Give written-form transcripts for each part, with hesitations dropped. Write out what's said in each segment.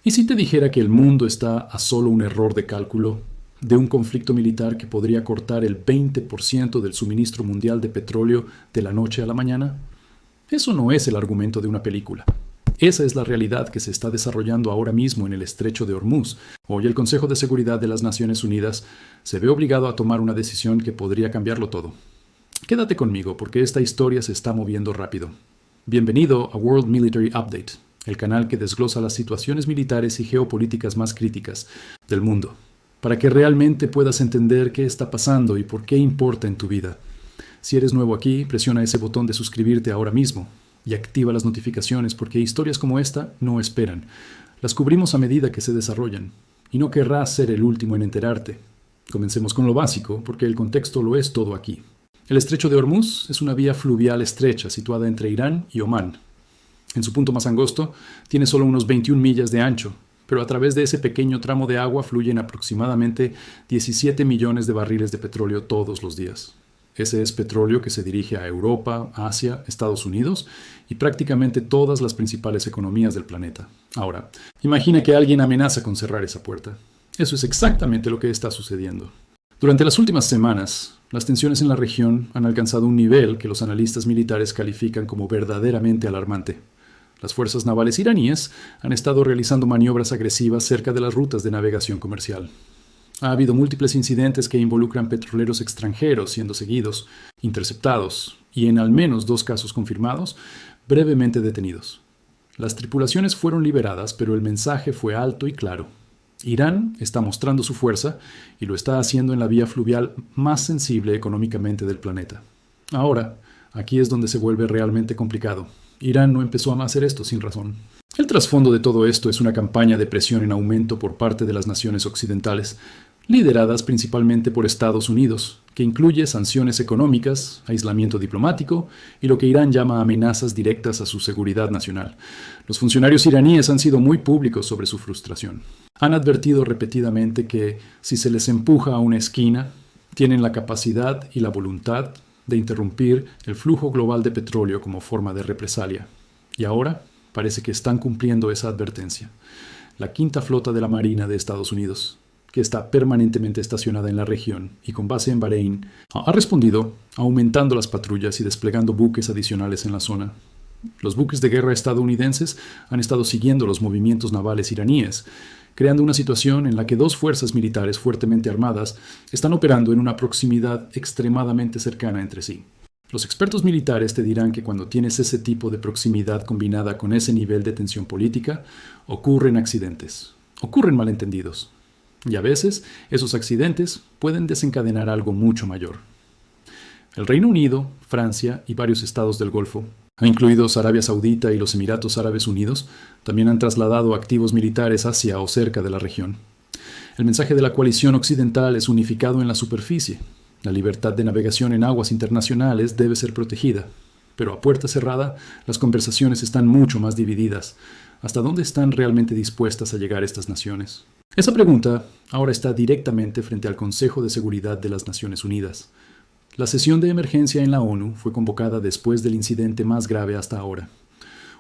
¿Y si te dijera que el mundo está a solo un error de cálculo de un conflicto militar que podría cortar el 20% del suministro mundial de petróleo de la noche a la mañana? Eso no es el argumento de una película. Esa es la realidad que se está desarrollando ahora mismo en el estrecho de Hormuz. Hoy el Consejo de Seguridad de las Naciones Unidas se ve obligado a tomar una decisión que podría cambiarlo todo. Quédate conmigo porque esta historia se está moviendo rápido. Bienvenido a World Military Update, el canal que desglosa las situaciones militares y geopolíticas más críticas del mundo, para que realmente puedas entender qué está pasando y por qué importa en tu vida. Si eres nuevo aquí, presiona ese botón de suscribirte ahora mismo y activa las notificaciones porque historias como esta no esperan. Las cubrimos a medida que se desarrollan y no querrás ser el último en enterarte. Comencemos con lo básico porque el contexto lo es todo aquí. El estrecho de Hormuz es una vía fluvial estrecha situada entre Irán y Omán. En su punto más angosto, tiene solo unos 21 millas de ancho, pero a través de ese pequeño tramo de agua fluyen aproximadamente 17 millones de barriles de petróleo todos los días. Ese es petróleo que se dirige a Europa, Asia, Estados Unidos y prácticamente todas las principales economías del planeta. Ahora, imagina que alguien amenaza con cerrar esa puerta. Eso es exactamente lo que está sucediendo. Durante las últimas semanas, las tensiones en la región han alcanzado un nivel que los analistas militares califican como verdaderamente alarmante. Las fuerzas navales iraníes han estado realizando maniobras agresivas cerca de las rutas de navegación comercial. Ha habido múltiples incidentes que involucran petroleros extranjeros siendo seguidos, interceptados y, en al menos 2 casos confirmados, brevemente detenidos. Las tripulaciones fueron liberadas, pero el mensaje fue alto y claro. Irán está mostrando su fuerza y lo está haciendo en la vía fluvial más sensible económicamente del planeta. Ahora, aquí es donde se vuelve realmente complicado. Irán no empezó a hacer esto sin razón. El trasfondo de todo esto es una campaña de presión en aumento por parte de las naciones occidentales, lideradas principalmente por Estados Unidos, que incluye sanciones económicas, aislamiento diplomático y lo que Irán llama amenazas directas a su seguridad nacional. Los funcionarios iraníes han sido muy públicos sobre su frustración. Han advertido repetidamente que, si se les empuja a una esquina, tienen la capacidad y la voluntad de interrumpir el flujo global de petróleo como forma de represalia. Y ahora parece que están cumpliendo esa advertencia. La quinta flota de la Marina de Estados Unidos, que está permanentemente estacionada en la región y con base en Bahrein, ha respondido aumentando las patrullas y desplegando buques adicionales en la zona. Los buques de guerra estadounidenses han estado siguiendo los movimientos navales iraníes, creando una situación en la que 2 fuerzas militares fuertemente armadas están operando en una proximidad extremadamente cercana entre sí. Los expertos militares te dirán que cuando tienes ese tipo de proximidad combinada con ese nivel de tensión política, ocurren accidentes, ocurren malentendidos. Y a veces, esos accidentes pueden desencadenar algo mucho mayor. El Reino Unido, Francia y varios estados del Golfo, incluidos Arabia Saudita y los Emiratos Árabes Unidos, también han trasladado activos militares hacia o cerca de la región. El mensaje de la coalición occidental es unificado en la superficie. La libertad de navegación en aguas internacionales debe ser protegida. Pero a puerta cerrada, las conversaciones están mucho más divididas. ¿Hasta dónde están realmente dispuestas a llegar estas naciones? Esa pregunta ahora está directamente frente al Consejo de Seguridad de las Naciones Unidas. La sesión de emergencia en la ONU fue convocada después del incidente más grave hasta ahora.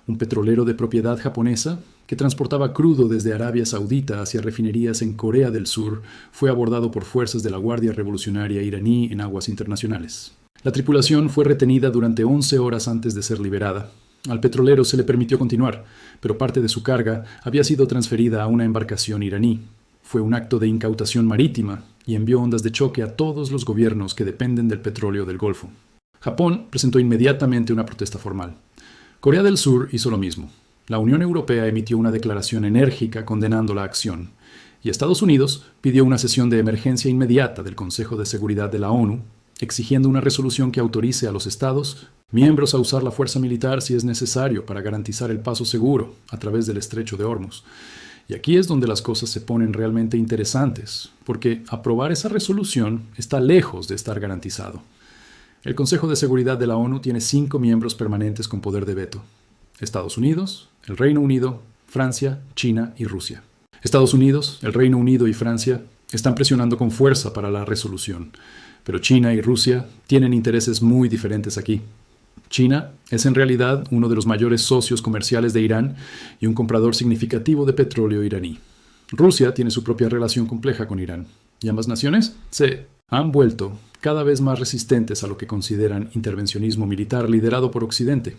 Un petrolero de propiedad japonesa, que transportaba crudo desde Arabia Saudita hacia refinerías en Corea del Sur, fue abordado por fuerzas de la Guardia Revolucionaria iraní en aguas internacionales. La tripulación fue retenida durante 11 horas antes de ser liberada. Al petrolero se le permitió continuar, pero parte de su carga había sido transferida a una embarcación iraní. Fue un acto de incautación marítima y envió ondas de choque a todos los gobiernos que dependen del petróleo del Golfo. Japón presentó inmediatamente una protesta formal. Corea del Sur hizo lo mismo. La Unión Europea emitió una declaración enérgica condenando la acción, y Estados Unidos pidió una sesión de emergencia inmediata del Consejo de Seguridad de la ONU, exigiendo una resolución que autorice a los Estados miembros a usar la fuerza militar si es necesario para garantizar el paso seguro a través del estrecho de Hormuz. Y aquí es donde las cosas se ponen realmente interesantes, porque aprobar esa resolución está lejos de estar garantizado. El Consejo de Seguridad de la ONU tiene 5 miembros permanentes con poder de veto: Estados Unidos, el Reino Unido, Francia, China y Rusia. Estados Unidos, el Reino Unido y Francia están presionando con fuerza para la resolución, pero China y Rusia tienen intereses muy diferentes aquí. China es en realidad uno de los mayores socios comerciales de Irán y un comprador significativo de petróleo iraní. Rusia tiene su propia relación compleja con Irán, y ambas naciones se han vuelto cada vez más resistentes a lo que consideran intervencionismo militar liderado por Occidente.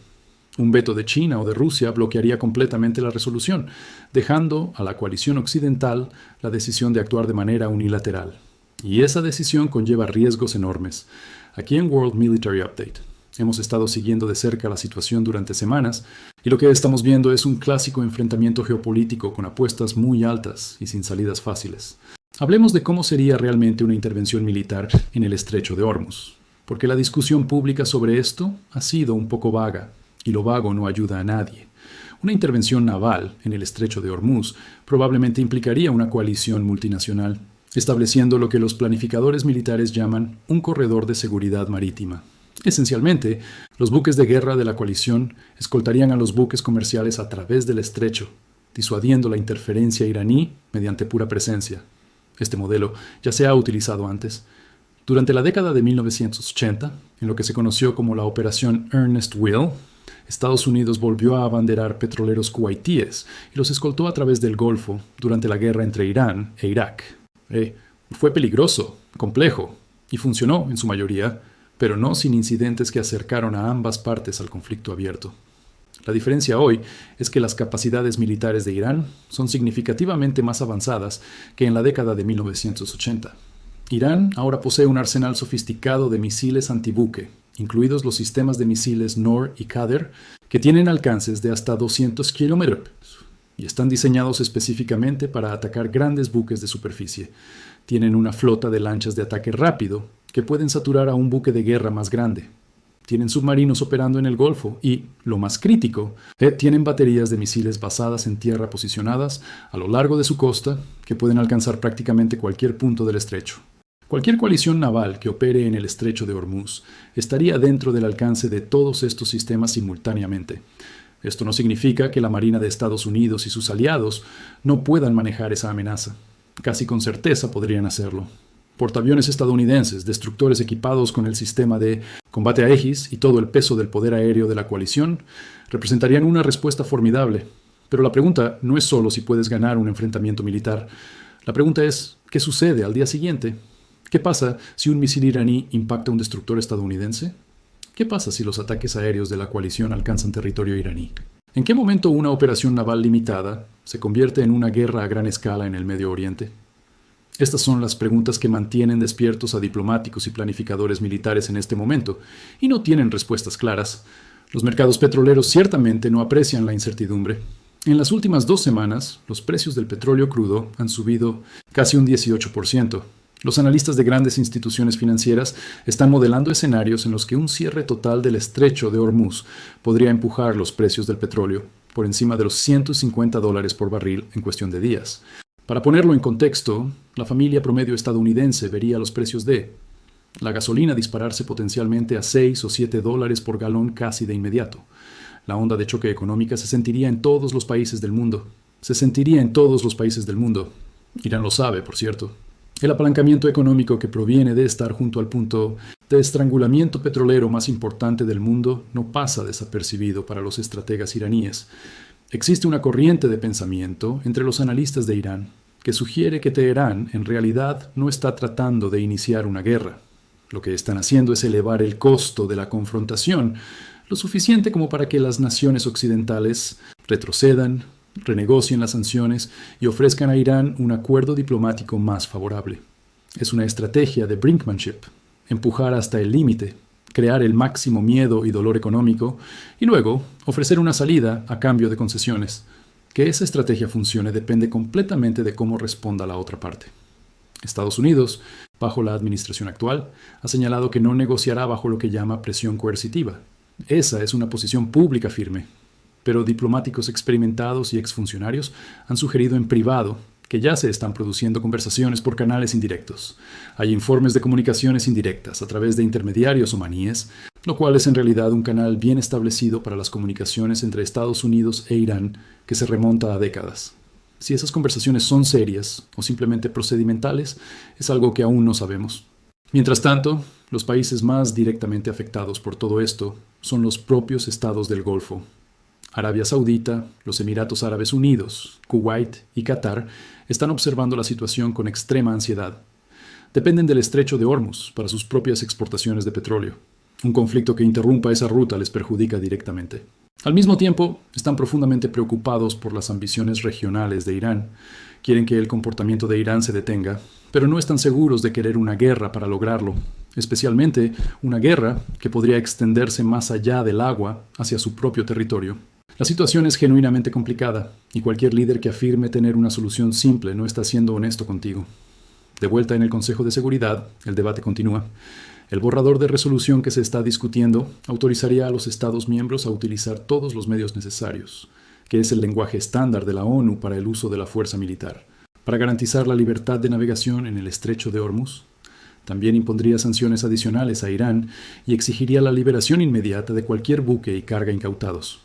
Un veto de China o de Rusia bloquearía completamente la resolución, dejando a la coalición occidental la decisión de actuar de manera unilateral. Y esa decisión conlleva riesgos enormes. Aquí en World Military Update hemos estado siguiendo de cerca la situación durante semanas, y lo que estamos viendo es un clásico enfrentamiento geopolítico con apuestas muy altas y sin salidas fáciles. Hablemos de cómo sería realmente una intervención militar en el estrecho de Hormuz, porque la discusión pública sobre esto ha sido un poco vaga, y lo vago no ayuda a nadie. Una intervención naval en el estrecho de Hormuz probablemente implicaría una coalición multinacional, estableciendo lo que los planificadores militares llaman un corredor de seguridad marítima. Esencialmente, los buques de guerra de la coalición escoltarían a los buques comerciales a través del estrecho, disuadiendo la interferencia iraní mediante pura presencia. Este modelo ya se ha utilizado antes. Durante la década de 1980, en lo que se conoció como la Operación Earnest Will, Estados Unidos volvió a abanderar petroleros kuwaitíes y los escoltó a través del Golfo durante la guerra entre Irán e Irak. Fue peligroso, complejo, y funcionó en su mayoría, pero no sin incidentes que acercaron a ambas partes al conflicto abierto. La diferencia hoy es que las capacidades militares de Irán son significativamente más avanzadas que en la década de 1980. Irán ahora posee un arsenal sofisticado de misiles antibuque, incluidos los sistemas de misiles Nor y Qader, que tienen alcances de hasta 200 kilómetros y están diseñados específicamente para atacar grandes buques de superficie. Tienen una flota de lanchas de ataque rápido que pueden saturar a un buque de guerra más grande. Tienen submarinos operando en el Golfo y, lo más crítico, tienen baterías de misiles basadas en tierra posicionadas a lo largo de su costa que pueden alcanzar prácticamente cualquier punto del estrecho. Cualquier coalición naval que opere en el estrecho de Hormuz estaría dentro del alcance de todos estos sistemas simultáneamente. Esto no significa que la Marina de Estados Unidos y sus aliados no puedan manejar esa amenaza. Casi con certeza podrían hacerlo. Portaaviones estadounidenses, destructores equipados con el sistema de combate Aegis y todo el peso del poder aéreo de la coalición representarían una respuesta formidable. Pero la pregunta no es solo si puedes ganar un enfrentamiento militar. La pregunta es, ¿qué sucede al día siguiente? ¿Qué pasa si un misil iraní impacta un destructor estadounidense? ¿Qué pasa si los ataques aéreos de la coalición alcanzan territorio iraní? ¿En qué momento una operación naval limitada se convierte en una guerra a gran escala en el Medio Oriente? Estas son las preguntas que mantienen despiertos a diplomáticos y planificadores militares en este momento, y no tienen respuestas claras. Los mercados petroleros ciertamente no aprecian la incertidumbre. En las últimas 2 semanas, los precios del petróleo crudo han subido casi un 18%. Los analistas de grandes instituciones financieras están modelando escenarios en los que un cierre total del estrecho de Hormuz podría empujar los precios del petróleo por encima de los $150 por barril en cuestión de días. Para ponerlo en contexto, la familia promedio estadounidense vería los precios de la gasolina dispararse potencialmente a $6 o $7 por galón casi de inmediato. La onda de choque económica se sentiría en todos los países del mundo. Irán lo sabe, por cierto. El apalancamiento económico que proviene de estar junto al punto de estrangulamiento petrolero más importante del mundo no pasa desapercibido para los estrategas iraníes. Existe una corriente de pensamiento entre los analistas de Irán que sugiere que Teherán en realidad no está tratando de iniciar una guerra. Lo que están haciendo es elevar el costo de la confrontación lo suficiente como para que las naciones occidentales retrocedan, renegocien las sanciones y ofrezcan a Irán un acuerdo diplomático más favorable. Es una estrategia de brinkmanship, empujar hasta el límite, crear el máximo miedo y dolor económico y luego ofrecer una salida a cambio de concesiones. Que esa estrategia funcione depende completamente de cómo responda la otra parte. Estados Unidos, bajo la administración actual, ha señalado que no negociará bajo lo que llama presión coercitiva. Esa es una posición pública firme. Pero diplomáticos experimentados y exfuncionarios han sugerido en privado que ya se están produciendo conversaciones por canales indirectos. Hay informes de comunicaciones indirectas a través de intermediarios omaníes, lo cual es en realidad un canal bien establecido para las comunicaciones entre Estados Unidos e Irán que se remonta a décadas. Si esas conversaciones son serias o simplemente procedimentales, es algo que aún no sabemos. Mientras tanto, los países más directamente afectados por todo esto son los propios estados del Golfo. Arabia Saudita, los Emiratos Árabes Unidos, Kuwait y Qatar están observando la situación con extrema ansiedad. Dependen del estrecho de Hormuz para sus propias exportaciones de petróleo. Un conflicto que interrumpa esa ruta les perjudica directamente. Al mismo tiempo, están profundamente preocupados por las ambiciones regionales de Irán. Quieren que el comportamiento de Irán se detenga, pero no están seguros de querer una guerra para lograrlo, especialmente una guerra que podría extenderse más allá del agua hacia su propio territorio. La situación es genuinamente complicada, y cualquier líder que afirme tener una solución simple no está siendo honesto contigo. De vuelta en el Consejo de Seguridad, el debate continúa. El borrador de resolución que se está discutiendo autorizaría a los Estados miembros a utilizar todos los medios necesarios, que es el lenguaje estándar de la ONU para el uso de la fuerza militar, para garantizar la libertad de navegación en el estrecho de Hormuz. También impondría sanciones adicionales a Irán y exigiría la liberación inmediata de cualquier buque y carga incautados.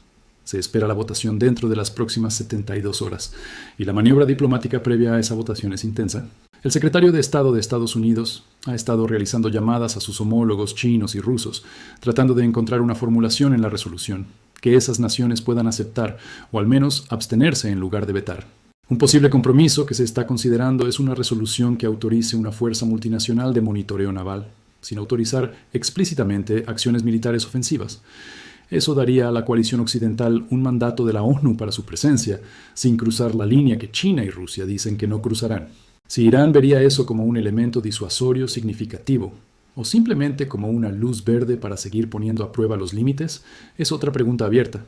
Se espera la votación dentro de las próximas 72 horas, y la maniobra diplomática previa a esa votación es intensa. El secretario de Estado de Estados Unidos ha estado realizando llamadas a sus homólogos chinos y rusos, tratando de encontrar una formulación en la resolución, que esas naciones puedan aceptar o al menos abstenerse en lugar de vetar. Un posible compromiso que se está considerando es una resolución que autorice una fuerza multinacional de monitoreo naval, sin autorizar explícitamente acciones militares ofensivas. Eso daría a la coalición occidental un mandato de la ONU para su presencia, sin cruzar la línea que China y Rusia dicen que no cruzarán. Si Irán vería eso como un elemento disuasorio significativo, o simplemente como una luz verde para seguir poniendo a prueba los límites, es otra pregunta abierta.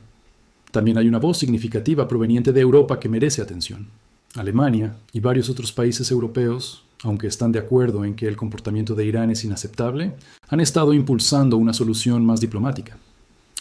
También hay una voz significativa proveniente de Europa que merece atención. Alemania y varios otros países europeos, aunque están de acuerdo en que el comportamiento de Irán es inaceptable, han estado impulsando una solución más diplomática.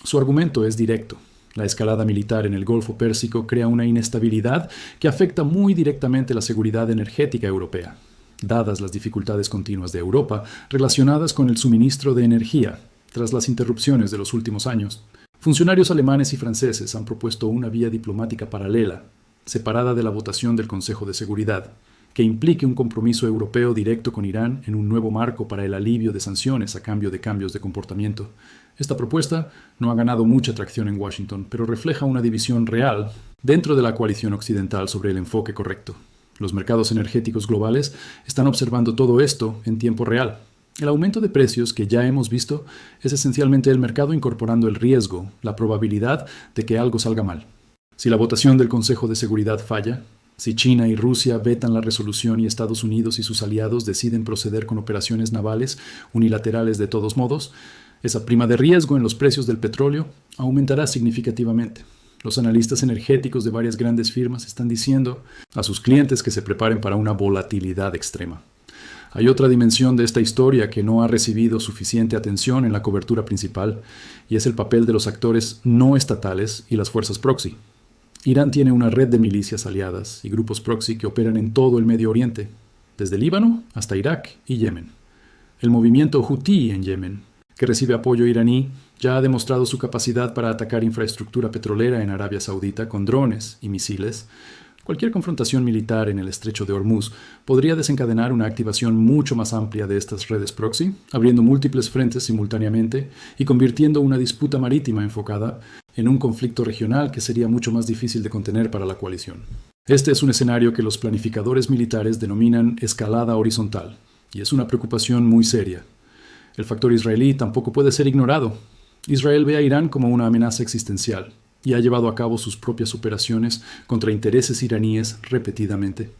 Su argumento es directo. La escalada militar en el Golfo Pérsico crea una inestabilidad que afecta muy directamente la seguridad energética europea, dadas las dificultades continuas de Europa relacionadas con el suministro de energía tras las interrupciones de los últimos años. Funcionarios alemanes y franceses han propuesto una vía diplomática paralela, separada de la votación del Consejo de Seguridad, que implique un compromiso europeo directo con Irán en un nuevo marco para el alivio de sanciones a cambio de cambios de comportamiento. Esta propuesta no ha ganado mucha tracción en Washington, pero refleja una división real dentro de la coalición occidental sobre el enfoque correcto. Los mercados energéticos globales están observando todo esto en tiempo real. El aumento de precios que ya hemos visto es esencialmente el mercado incorporando el riesgo, la probabilidad de que algo salga mal. Si la votación del Consejo de Seguridad falla, si China y Rusia vetan la resolución y Estados Unidos y sus aliados deciden proceder con operaciones navales unilaterales de todos modos, esa prima de riesgo en los precios del petróleo aumentará significativamente. Los analistas energéticos de varias grandes firmas están diciendo a sus clientes que se preparen para una volatilidad extrema. Hay otra dimensión de esta historia que no ha recibido suficiente atención en la cobertura principal, y es el papel de los actores no estatales y las fuerzas proxy. Irán tiene una red de milicias aliadas y grupos proxy que operan en todo el Medio Oriente, desde Líbano hasta Irak y Yemen. El movimiento Houthi en Yemen, que recibe apoyo iraní, ya ha demostrado su capacidad para atacar infraestructura petrolera en Arabia Saudita con drones y misiles. Cualquier confrontación militar en el estrecho de Hormuz podría desencadenar una activación mucho más amplia de estas redes proxy, abriendo múltiples frentes simultáneamente y convirtiendo una disputa marítima enfocada en un conflicto regional que sería mucho más difícil de contener para la coalición. Este es un escenario que los planificadores militares denominan escalada horizontal, y es una preocupación muy seria. El factor israelí tampoco puede ser ignorado. Israel ve a Irán como una amenaza existencial y ha llevado a cabo sus propias operaciones contra intereses iraníes repetidamente.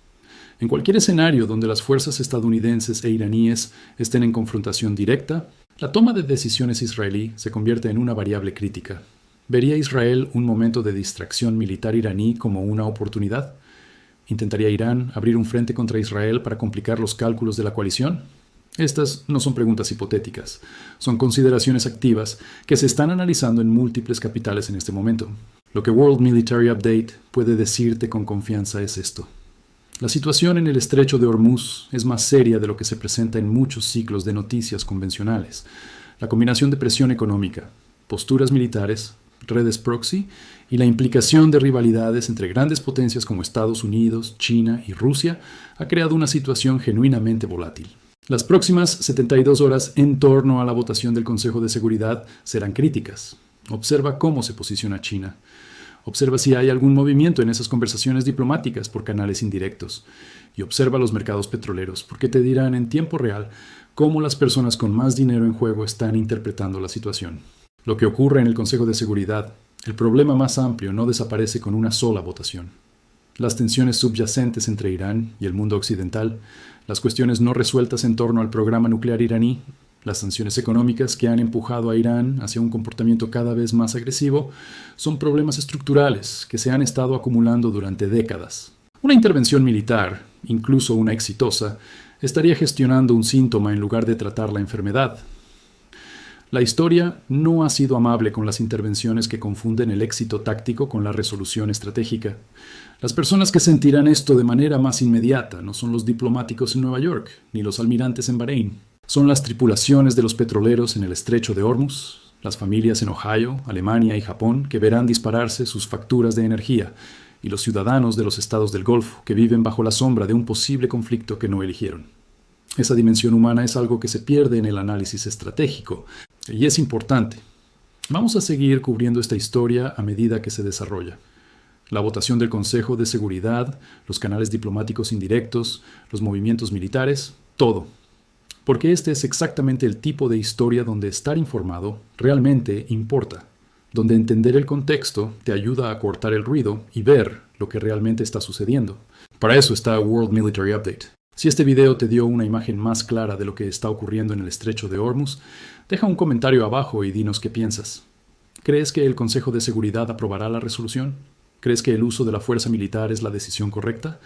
En cualquier escenario donde las fuerzas estadounidenses e iraníes estén en confrontación directa, la toma de decisiones israelí se convierte en una variable crítica. ¿Vería Israel un momento de distracción militar iraní como una oportunidad? ¿Intentaría Irán abrir un frente contra Israel para complicar los cálculos de la coalición? Estas no son preguntas hipotéticas, son consideraciones activas que se están analizando en múltiples capitales en este momento. Lo que World Military Update puede decirte con confianza es esto. La situación en el estrecho de Hormuz es más seria de lo que se presenta en muchos ciclos de noticias convencionales. La combinación de presión económica, posturas militares, redes proxy y la implicación de rivalidades entre grandes potencias como Estados Unidos, China y Rusia ha creado una situación genuinamente volátil. Las próximas 72 horas en torno a la votación del Consejo de Seguridad serán críticas. Observa cómo se posiciona China. Observa si hay algún movimiento en esas conversaciones diplomáticas por canales indirectos. Y observa los mercados petroleros, porque te dirán en tiempo real cómo las personas con más dinero en juego están interpretando la situación. Lo que ocurre en el Consejo de Seguridad, el problema más amplio, no desaparece con una sola votación. Las tensiones subyacentes entre Irán y el mundo occidental, las cuestiones no resueltas en torno al programa nuclear iraní, las sanciones económicas que han empujado a Irán hacia un comportamiento cada vez más agresivo, son problemas estructurales que se han estado acumulando durante décadas. Una intervención militar, incluso una exitosa, estaría gestionando un síntoma en lugar de tratar la enfermedad. La historia no ha sido amable con las intervenciones que confunden el éxito táctico con la resolución estratégica. Las personas que sentirán esto de manera más inmediata no son los diplomáticos en Nueva York, ni los almirantes en Bahrein. Son las tripulaciones de los petroleros en el estrecho de Hormuz, las familias en Ohio, Alemania y Japón que verán dispararse sus facturas de energía, y los ciudadanos de los estados del Golfo que viven bajo la sombra de un posible conflicto que no eligieron. Esa dimensión humana es algo que se pierde en el análisis estratégico, y es importante. Vamos a seguir cubriendo esta historia a medida que se desarrolla. La votación del Consejo de Seguridad, los canales diplomáticos indirectos, los movimientos militares, todo. Porque este es exactamente el tipo de historia donde estar informado realmente importa, donde entender el contexto te ayuda a cortar el ruido y ver lo que realmente está sucediendo. Para eso está World Military Update. Si este video te dio una imagen más clara de lo que está ocurriendo en el estrecho de Hormuz, deja un comentario abajo y dinos qué piensas. ¿Crees que el Consejo de Seguridad aprobará la resolución? ¿Crees que el uso de la fuerza militar es la decisión correcta?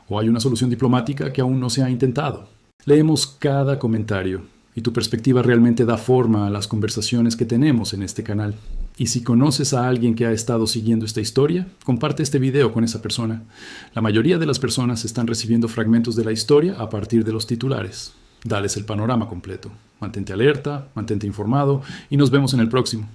¿O hay una solución diplomática que aún no se ha intentado? Leemos cada comentario y tu perspectiva realmente da forma a las conversaciones que tenemos en este canal. Y si conoces a alguien que ha estado siguiendo esta historia, comparte este video con esa persona. La mayoría de las personas están recibiendo fragmentos de la historia a partir de los titulares. Dales el panorama completo. Mantente alerta, mantente informado y nos vemos en el próximo.